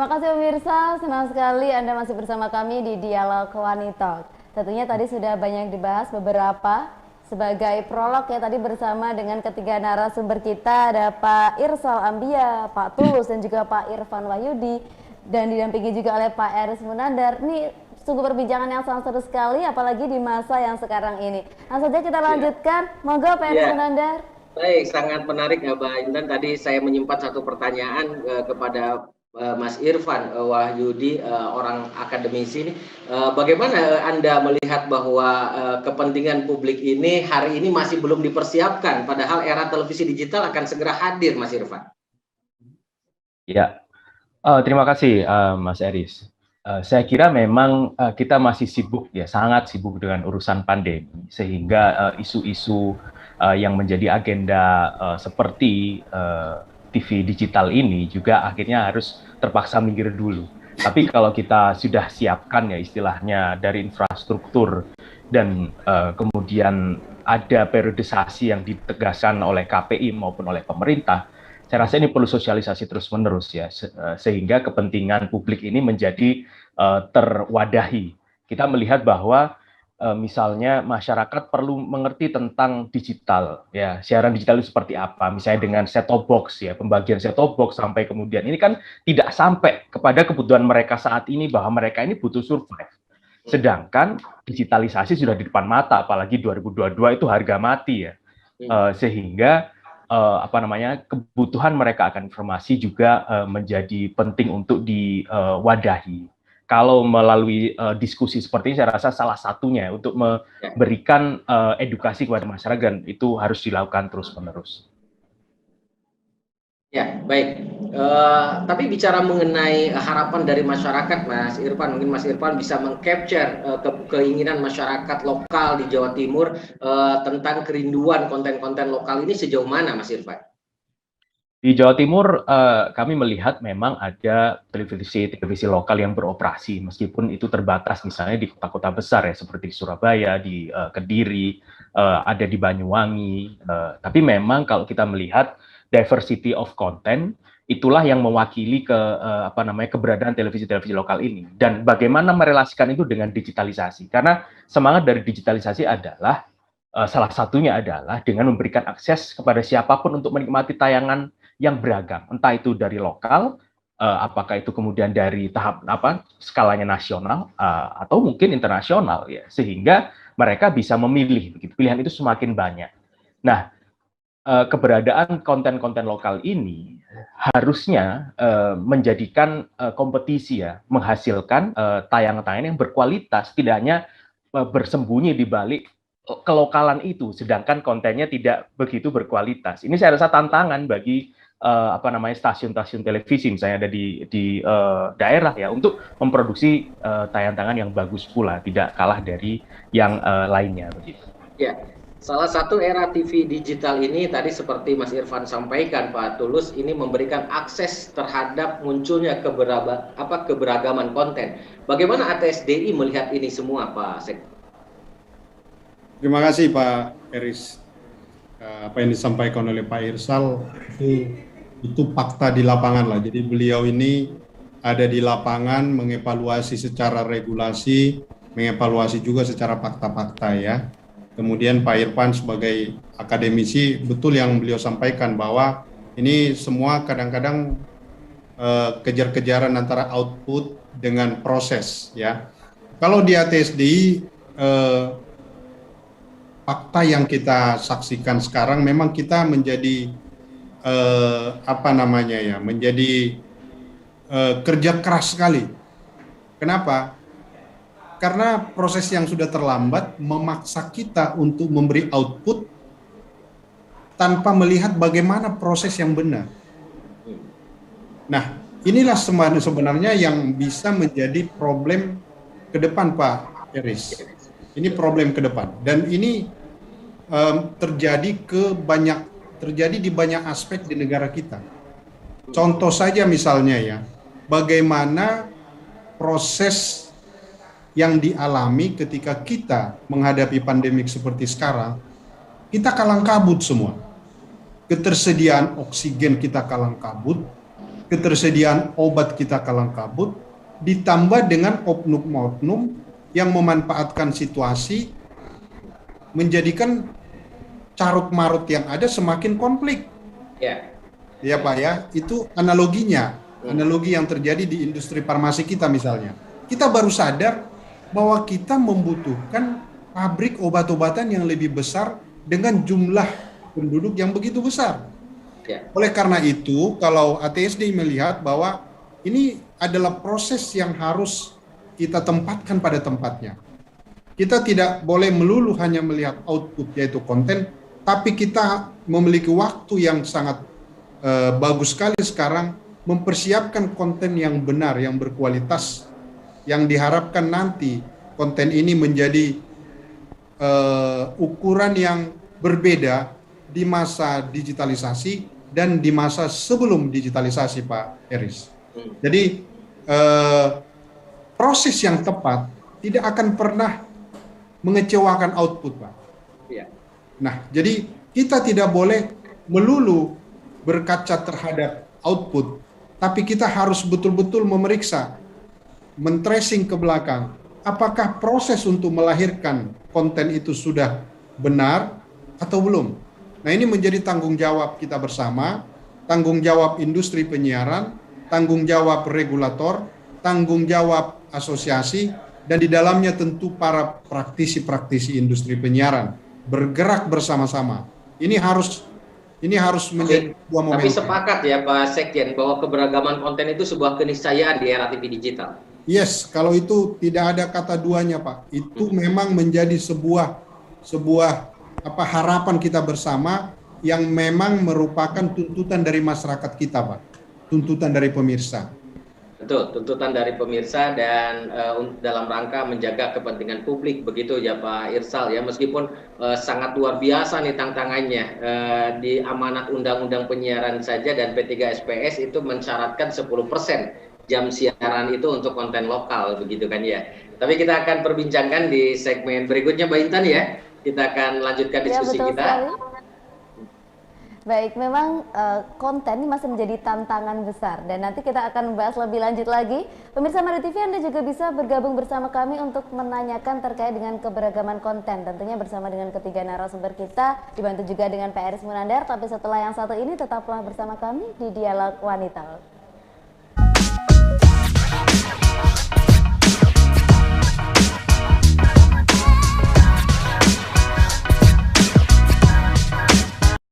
Terima kasih pemirsa, senang sekali Anda masih bersama kami di Dialog Wanita. Tentunya tadi sudah banyak dibahas beberapa sebagai prolog ya tadi bersama dengan ketiga narasumber kita ada Pak Irsal Ambia, Pak Tulus dan juga Pak Irfan Wahyudi dan didampingi juga oleh Pak Eris Munandar. Ini sungguh perbincangan yang sangat seru sekali apalagi di masa yang sekarang ini. Langsung saja kita lanjutkan. Monggo Pak Eris Munandar. Baik, sangat menarik ya Mbak Intan. Tadi saya menyimpan satu pertanyaan kepada Mas Irfan Wahyudi, orang akademisi ini. Bagaimana Anda melihat bahwa kepentingan publik ini hari ini masih belum dipersiapkan, padahal era televisi digital akan segera hadir, Mas Irfan? Ya, terima kasih Mas Eris. Saya kira memang kita masih sibuk ya, sangat sibuk dengan urusan pandemi, sehingga isu-isu yang menjadi agenda seperti TV digital ini juga akhirnya harus terpaksa minggir dulu. Tapi kalau kita sudah siapkan ya istilahnya dari infrastruktur dan kemudian ada periodisasi yang ditegaskan oleh KPI maupun oleh pemerintah, saya rasa ini perlu sosialisasi terus-menerus ya, sehingga kepentingan publik ini menjadi terwadahi. Kita melihat bahwa misalnya masyarakat perlu mengerti tentang digital, ya siaran digital itu seperti apa, misalnya dengan set-top box ya, pembagian set-top box sampai kemudian ini kan tidak sampai kepada kebutuhan mereka saat ini bahwa mereka ini butuh survive. Sedangkan digitalisasi sudah di depan mata, apalagi 2022 itu harga mati ya, sehingga kebutuhan mereka akan informasi juga menjadi penting untuk diwadahi. Kalau melalui diskusi seperti ini, saya rasa salah satunya untuk memberikan edukasi kepada masyarakat itu harus dilakukan terus-menerus. Ya, baik. Tapi bicara mengenai harapan dari masyarakat, Mas Irfan, mungkin Mas Irfan bisa mengcapture keinginan masyarakat lokal di Jawa Timur tentang kerinduan konten-konten lokal ini sejauh mana, Mas Irfan? Di Jawa Timur, kami melihat memang ada televisi lokal yang beroperasi, meskipun itu terbatas misalnya di kota-kota besar ya, seperti di Surabaya, di Kediri, ada di Banyuwangi. Tapi memang kalau kita melihat diversity of content, itulah yang mewakili keberadaan televisi-televisi lokal ini. Dan bagaimana merelasikan itu dengan digitalisasi? Karena semangat dari digitalisasi adalah salah satunya adalah dengan memberikan akses kepada siapapun untuk menikmati tayangan yang beragam, entah itu dari lokal, apakah itu kemudian dari tahap skalanya nasional atau mungkin internasional ya, sehingga mereka bisa memilih begitu. Pilihan itu semakin banyak. Nah, keberadaan konten-konten lokal ini harusnya menjadikan kompetisi ya, menghasilkan tayangan-tayangan yang berkualitas, tidak hanya bersembunyi di balik kelokalan itu, sedangkan kontennya tidak begitu berkualitas. Ini saya rasa tantangan bagi stasiun-stasiun televisi misalnya ada di daerah ya, untuk memproduksi tayangan-tayangan yang bagus pula, tidak kalah dari yang lainnya begitu. Ya, salah satu era TV digital ini tadi seperti Mas Irfan sampaikan, Pak Tulus, ini memberikan akses terhadap munculnya keberagaman konten. Bagaimana ATSDI melihat ini semua, Pak Sek? Terima kasih Pak Eris. Apa yang disampaikan oleh Pak Irsal itu fakta di lapangan lah. Jadi beliau ini ada di lapangan mengevaluasi secara regulasi, mengevaluasi juga secara fakta-fakta ya. Kemudian Pak Irfan sebagai akademisi, betul yang beliau sampaikan bahwa ini semua kadang-kadang kejar-kejaran antara output dengan proses ya. Kalau di ATSDI fakta yang kita saksikan sekarang memang kita menjadi menjadi kerja keras sekali. Kenapa? Karena proses yang sudah terlambat memaksa kita untuk memberi output tanpa melihat bagaimana proses yang benar. Nah, inilah sebenarnya yang bisa menjadi problem ke depan, Pak Eris. Ini problem ke depan, dan ini terjadi di banyak aspek di negara kita. Contoh saja misalnya ya, bagaimana proses yang dialami ketika kita menghadapi pandemik seperti sekarang, kita kalang kabut semua. Ketersediaan oksigen kita kalang kabut, ketersediaan obat kita kalang kabut, ditambah dengan oknum-oknum yang memanfaatkan situasi, menjadikan carut-marut yang ada semakin konflik. Ya. Ya Pak ya, itu analoginya, analogi yang terjadi di industri farmasi kita misalnya. Kita baru sadar bahwa kita membutuhkan pabrik obat-obatan yang lebih besar dengan jumlah penduduk yang begitu besar. Ya. Oleh karena itu, kalau ATSD melihat bahwa ini adalah proses yang harus kita tempatkan pada tempatnya. Kita tidak boleh melulu hanya melihat output yaitu konten, tapi kita memiliki waktu yang sangat bagus sekali sekarang mempersiapkan konten yang benar, yang berkualitas, yang diharapkan nanti konten ini menjadi ukuran yang berbeda di masa digitalisasi dan di masa sebelum digitalisasi, Pak Eris. Jadi proses yang tepat tidak akan pernah mengecewakan output, Pak. Ya. Nah, jadi kita tidak boleh melulu berkaca terhadap output, tapi kita harus betul-betul memeriksa, men-tracing ke belakang, apakah proses untuk melahirkan konten itu sudah benar atau belum. Nah, ini menjadi tanggung jawab kita bersama, tanggung jawab industri penyiaran, tanggung jawab regulator, tanggung jawab asosiasi, dan di dalamnya tentu para praktisi-praktisi industri penyiaran bergerak bersama-sama. Ini harus menjadi sebuah momentum. Tapi sepakat ya Pak Sekjen bahwa keberagaman konten itu sebuah keniscayaan di era TV digital. Yes, kalau itu tidak ada kata duanya, Pak. Itu memang menjadi sebuah harapan kita bersama yang memang merupakan tuntutan dari masyarakat kita, Pak. Tuntutan dari pemirsa. Betul, tuntutan dari pemirsa dan dalam rangka menjaga kepentingan publik, begitu ya Pak Irsal ya, meskipun sangat luar biasa nih tantangannya di amanat undang-undang penyiaran saja dan P3SPS itu mensyaratkan 10% jam siaran itu untuk konten lokal, begitu kan ya. Tapi kita akan perbincangkan di segmen berikutnya Mbak Intan ya, kita akan lanjutkan diskusi betul kita. sekali. Baik, memang konten ini masih menjadi tantangan besar dan nanti kita akan membahas lebih lanjut lagi. Pemirsa Mari TV, Anda juga bisa bergabung bersama kami untuk menanyakan terkait dengan keberagaman konten. Tentunya bersama dengan ketiga narasumber kita, dibantu juga dengan Pak Eris Munandar. Tapi setelah yang satu ini tetaplah bersama kami di Dialog Wanita.